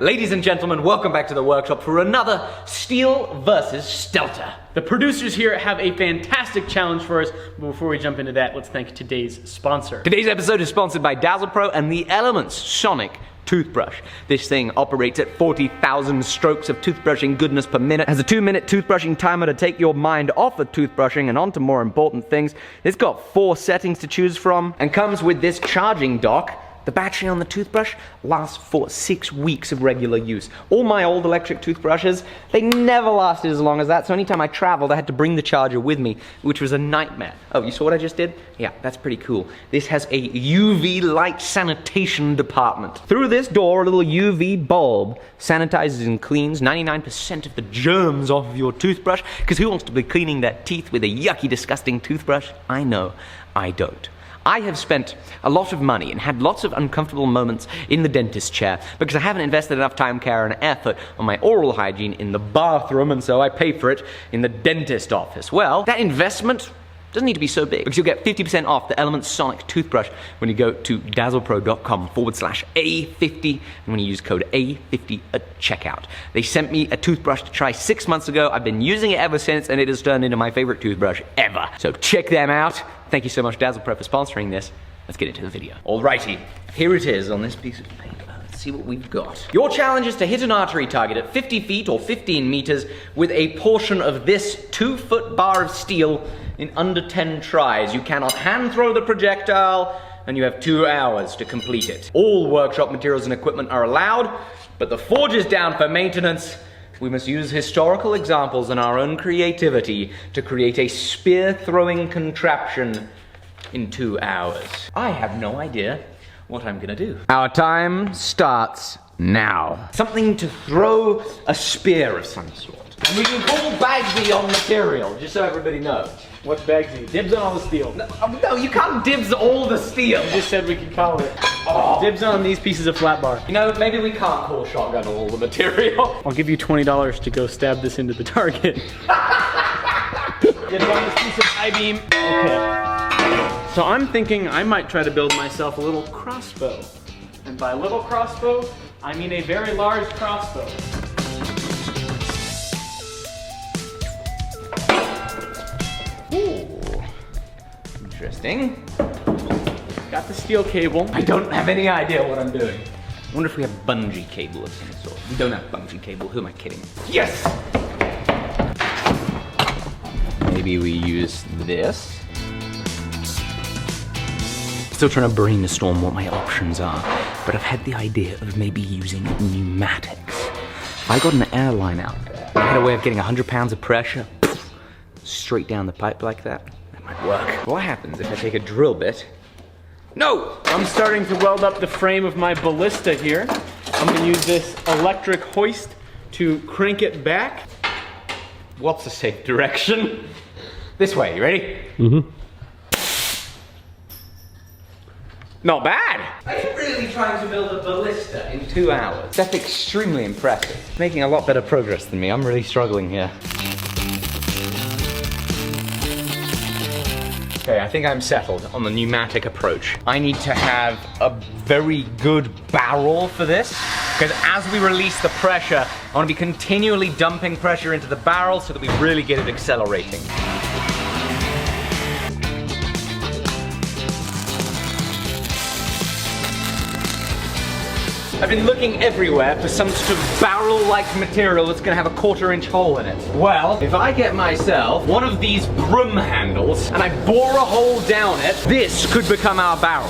Ladies and gentlemen, welcome back to the workshop for another Steel versus Stelter. The producers here have a fantastic challenge for us. But before we jump into that, let's thank today's sponsor. Today's episode is sponsored by Dazzle Pro and the Elements Sonic toothbrush. This thing operates at 40,000 strokes of toothbrushing goodness per minute, has a 2-minute toothbrushing timer to take your mind off of toothbrushing and onto more important things. It's got 4 settings to choose from and comes with this charging dock. The battery on the toothbrush lasts for 6 weeks of regular use. All my old electric toothbrushes, they never lasted as long as that, so anytime I traveled, I had to bring the charger with me, which was a nightmare. Oh, you saw what I just did? Yeah, that's pretty cool. This has a UV light sanitation department. Through this door, a little UV bulb sanitizes and cleans 99% of the germs off of your toothbrush, because who wants to be cleaning their teeth with a yucky, disgusting toothbrush? I know, I don't. I have spent a lot of money and had lots of uncomfortable moments in the dentist chair because I haven't invested enough time, care, and effort on my oral hygiene in the bathroom, and so I pay for it in the dentist office. Well, that investment doesn't need to be so big because you'll get 50% off the Elements Sonic toothbrush when you go to dazzlepro.com/A50 and when you use code A50 at checkout. They sent me a toothbrush to try 6 months ago. I've been using it ever since, and it has turned into my favorite toothbrush ever. So check them out. Thank you so much, Dazzle Pro, for sponsoring this. Let's get into the video. Alrighty, here it is on this piece of paper. Let's see what we've got. Your challenge is to hit an artery target at 50 feet or 15 meters with a portion of this 2-foot bar of steel in under 10 tries. You cannot hand throw the projectile, and you have 2 hours to complete it. All workshop materials and equipment are allowed, but the forge is down for maintenance. We must use historical examples and our own creativity to create a spear-throwing contraption in 2 hours. I have no idea what I'm gonna do. Our time starts now. Something to throw a spear of some sort. And we can call Bagsy on material, just so everybody knows. What's Bagsy? Dibs on all the steel. No, you can't dibs all the steel. You just said we could call it. Oh. Dibs on these pieces of flat bar. You know, maybe we can't call shotgun all the material. I'll give you $20 to go stab this into the target. Get it on this piece of I-beam. Okay. So I'm thinking I might try to build myself a little crossbow. And by little crossbow, I mean a very large crossbow. Ooh. Interesting. Got the steel cable. I don't have any idea what I'm doing. I wonder if we have bungee cable of some sort. We don't have bungee cable, who am I kidding? Yes! Maybe we use this. Still trying to brainstorm what my options are, but I've had the idea of maybe using pneumatics. If I got an airline out there, I had a way of getting 100 pounds of pressure straight down the pipe like that. That might work. What happens if I take a drill bit? No! I'm starting to weld up the frame of my Ballista here. I'm gonna use this electric hoist to crank it back. What's the safe direction? This way, you ready? Mm-hmm. Not bad! I'm really trying to build a Ballista in 2 hours. That's extremely impressive. Making a lot better progress than me. I'm really struggling here. Okay, I think I'm settled on the pneumatic approach. I need to have a very good barrel for this, because as we release the pressure, I want to be continually dumping pressure into the barrel so that we really get it accelerating. I've been looking everywhere for some sort of barrel-like material that's gonna have a 1/4-inch hole in it. Well, if I get myself one of these broom handles and I bore a hole down it, this could become our barrel.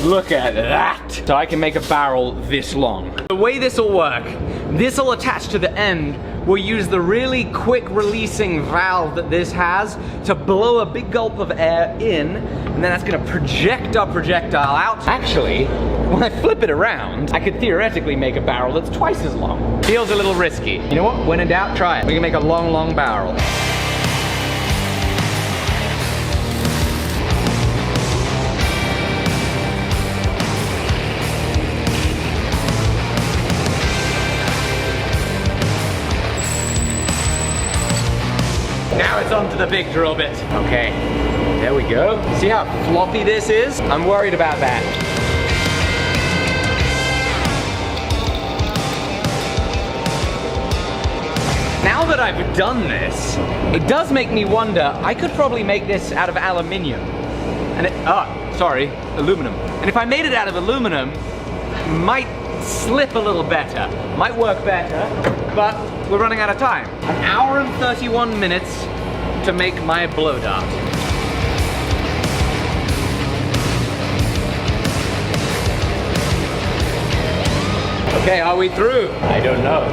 Look at that. So I can make a barrel this long. The way this will work, this will attach to the end. We'll use the really quick releasing valve that this has to blow a big gulp of air in, and then that's gonna project our projectile out. Actually, when I flip it around, I could theoretically make a barrel that's twice as long. Feels a little risky. You know what? When in doubt, try it. We can make a long, long barrel. Now it's on to the big drill bit. Okay, there we go. See how floppy this is? I'm worried about that. Now that I've done this, it does make me wonder, I could probably make this out of aluminium. And aluminum. And if I made it out of aluminum, it might slip a little better, might work better, but we're running out of time. 1 hour and 31 minutes to make my blow dart. Okay, are we through? I don't know.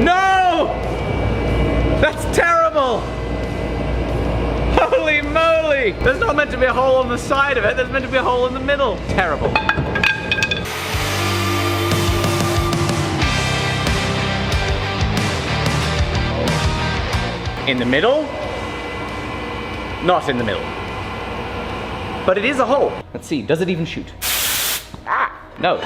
No! That's terrible! Holy moly! There's not meant to be a hole on the side of it, there's meant to be a hole in the middle. Terrible. In the middle? Not in the middle. But it is a hole. Let's see, does it even shoot? Ah, no.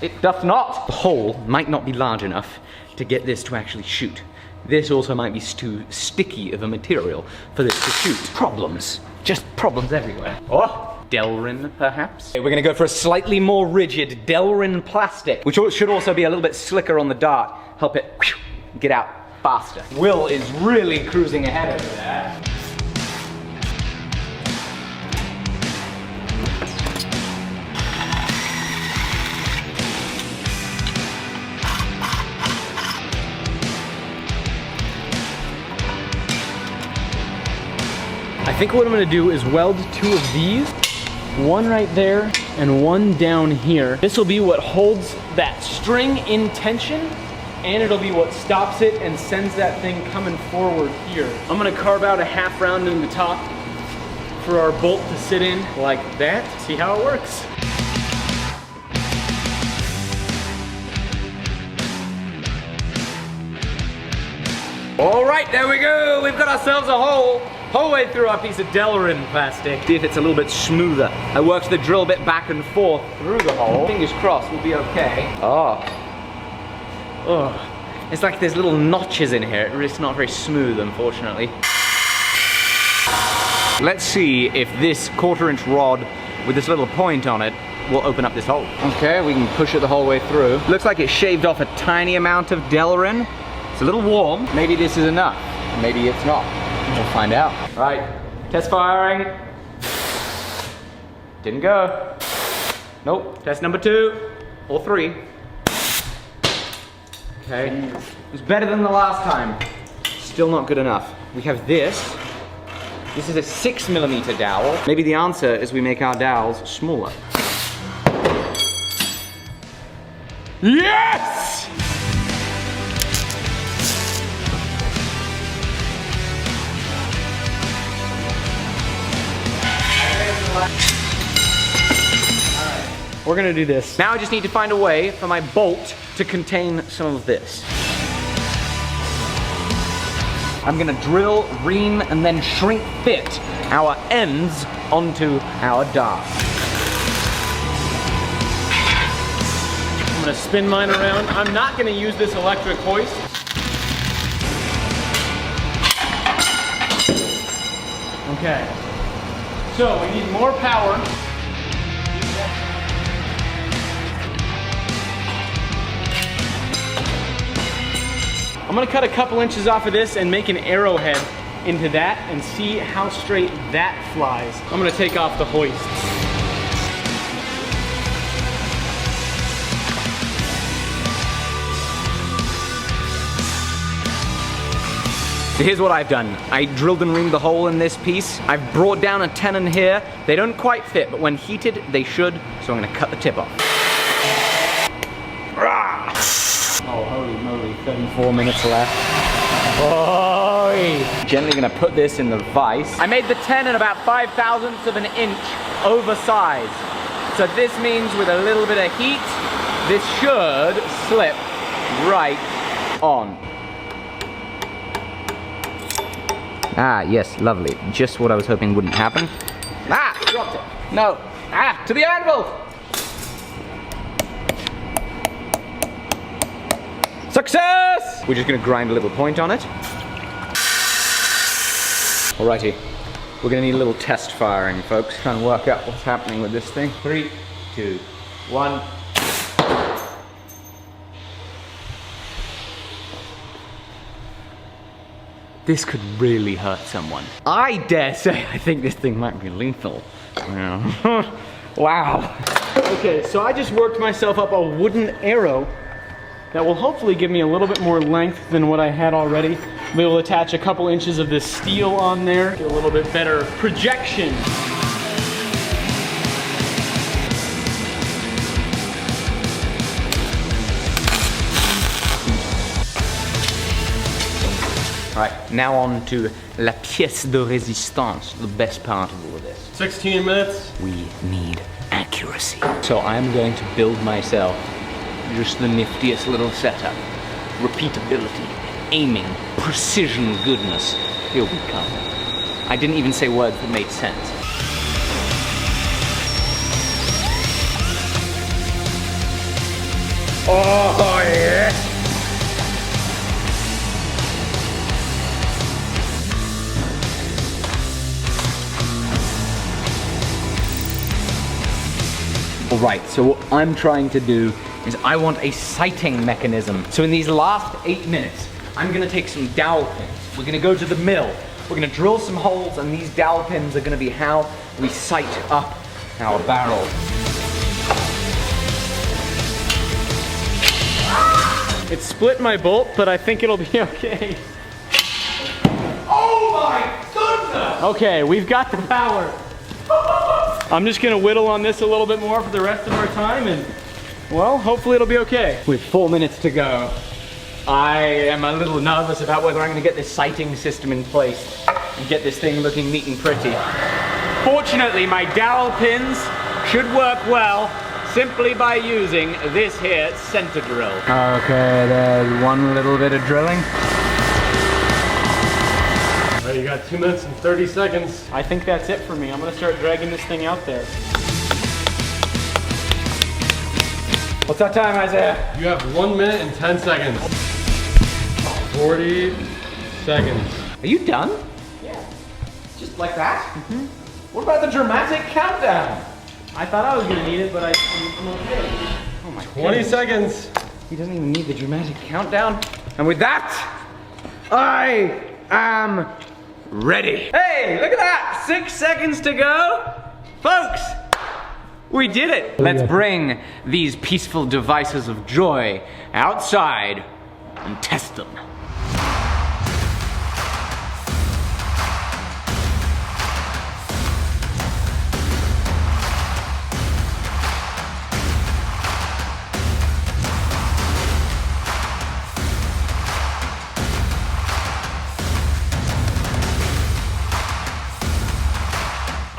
It does not. The hole might not be large enough to get this to actually shoot. This also might be too sticky of a material for this to shoot. Problems. Just problems everywhere. Oh, Delrin, perhaps? Okay, we're gonna go for a slightly more rigid Delrin plastic, which should also be a little bit slicker on the dart. Help it get out faster. Will is really cruising ahead over there. I think what I'm gonna do is weld 2 of these, one right there and one down here. This will be what holds that string in tension, and it'll be what stops it and sends that thing coming forward here. I'm gonna carve out a half round in the top for our bolt to sit in like that. See how it works. All right, there we go. We've got ourselves a hole. Whole way through our piece of Delrin plastic. See if it's a little bit smoother. I worked the drill bit back and forth through the hole. Fingers crossed we'll be okay. Oh. It's like there's little notches in here. It's not very smooth, unfortunately. Let's see if this 1/4-inch rod with this little point on it will open up this hole. Okay, we can push it the whole way through. Looks like it shaved off a tiny amount of Delrin. It's a little warm. Maybe this is enough. Maybe it's not. We'll find out. Right, test firing. Didn't go. Nope, test number 2 or 3. Okay, it was better than the last time. Still not good enough. We have this. This is a 6mm dowel. Maybe the answer is we make our dowels smaller. Yes! We're gonna do this. Now I just need to find a way for my bolt to contain some of this. I'm gonna drill, ream, and then shrink fit our ends onto our dart. I'm gonna spin mine around. I'm not gonna use this electric hoist. Okay. So we need more power. I'm gonna cut a couple inches off of this and make an arrowhead into that and see how straight that flies. I'm gonna take off the hoist. So here's what I've done. I drilled and reamed the hole in this piece. I've brought down a tenon here. They don't quite fit, but when heated, they should. So I'm gonna cut the tip off. Oh, holy moly, 34 minutes left. Boy! Gently gonna put this in the vise. I made the tenon about 5/1000ths of an inch oversized. So this means with a little bit of heat, this should slip right on. Ah, yes, lovely. Just what I was hoping wouldn't happen. Ah, dropped it. No. Ah, to the anvil! Success! We're just gonna grind a little point on it. Alrighty. We're gonna need a little test firing, folks. Try and work out what's happening with this thing. 3, 2, 1. this could really hurt someone. I dare say I think this thing might be lethal. Yeah. Wow. Okay, so I just worked myself up a wooden arrow that will hopefully give me a little bit more length than what I had already. We will attach a couple inches of this steel on there, get a little bit better projection. Alright, now on to la pièce de résistance, the best part of all of this. 16 minutes. We need accuracy. So I'm going to build myself just the niftiest little setup. Repeatability, aiming, precision goodness. Here we come. I didn't even say words that made sense. Oh yeah! Alright, so what I'm trying to do is I want a sighting mechanism. So in these last 8 minutes, I'm gonna take some dowel pins. We're gonna go to the mill. We're gonna drill some holes, and these dowel pins are gonna be how we sight up our barrel. It split my bolt, but I think it'll be okay. Oh my goodness! Okay, we've got the power. I'm just gonna whittle on this a little bit more for the rest of our time, and well, hopefully it'll be okay. With 4 minutes to go, I am a little nervous about whether I'm gonna get this sighting system in place and get this thing looking neat and pretty. Fortunately, my dowel pins should work well simply by using this here center drill. Okay, there's one little bit of drilling. All right, you got 2 minutes and 30 seconds. I think that's it for me. I'm gonna start dragging this thing out there. What's our time, Isaiah? You have 1 minute and 10 seconds. 40 seconds. Are you done? Yeah. Just like that? Mm-hmm. What about the dramatic countdown? I thought I was gonna need it, but I'm okay. Oh my 20 seconds. He doesn't even need the dramatic countdown. And with that, I am ready. Hey, look at that! 6 seconds to go. Folks, we did it. Let's bring these peaceful devices of joy outside and test them.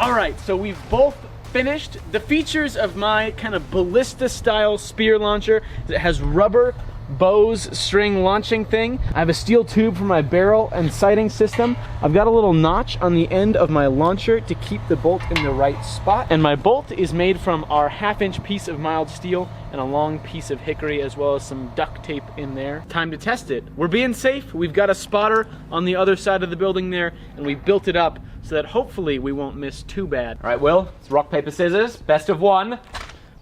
All right, so we've both finished. The features of my kind of ballista style spear launcher is it has rubber bows string launching thing. I have a steel tube for my barrel and sighting system. I've got a little notch on the end of my launcher to keep the bolt in the right spot. And my bolt is made from our 1/2-inch piece of mild steel and a long piece of hickory, as well as some duct tape in there. Time to test it. We're being safe. We've got a spotter on the other side of the building there, and we built it up so that hopefully we won't miss too bad. All right, Will, it's rock, paper, scissors. Best of one.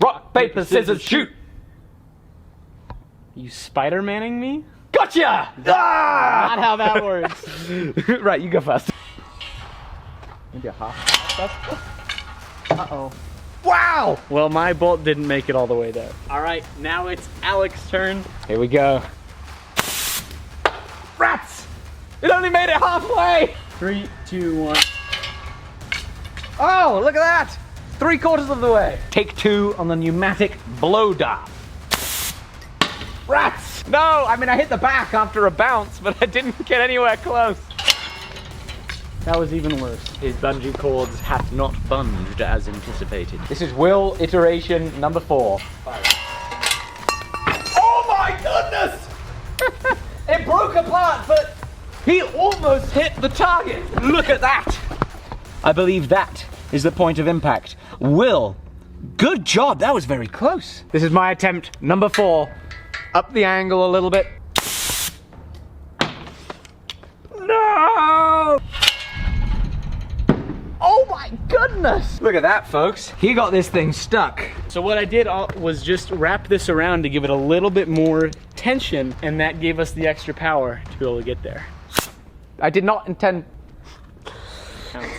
Rock, paper, scissors, shoot. You Spider-Manning me? Gotcha! Not how that works. Right, you go first. Maybe a half. Uh-oh. Wow! Well, my bolt didn't make it all the way there. All right, now it's Alec's turn. Here we go. Rats! It only made it halfway! 3, 2, 1. Oh, look at that! 3/4 of the way. Take 2 on the pneumatic blow dart. Rats! No, I mean I hit the back after a bounce, but I didn't get anywhere close. That was even worse. His bungee cords hath not bunged as anticipated. This is Will iteration number 4. Oh my goodness! It broke apart, but he almost hit the target. Look at that! I believe that is the point of impact. Will, good job. That was very close. This is my attempt number 4. Up the angle a little bit. No! Oh my goodness! Look at that, folks. He got this thing stuck. So what I did was just wrap this around to give it a little bit more tension, and that gave us the extra power to be able to get there. I did not intend. Counts.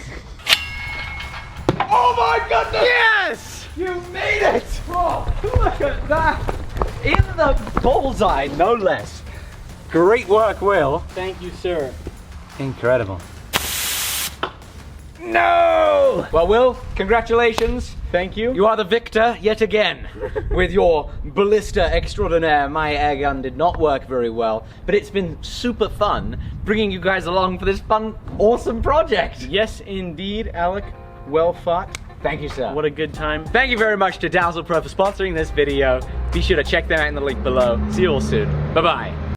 Oh my goodness! Yes! You made it! Oh, look at that! In the bullseye, no less. Great work, Will. Thank you, sir. Incredible. No! Well, Will, congratulations. Thank you. You are the victor yet again with your Ballista extraordinaire. My air gun did not work very well, but it's been super fun bringing you guys along for this fun, awesome project. Yes, indeed, Alec. Well fought. Thank you, sir. What a good time. Thank you very much to Dazzle Pro for sponsoring this video. Be sure to check them out in the link below. See you all soon. Bye-bye.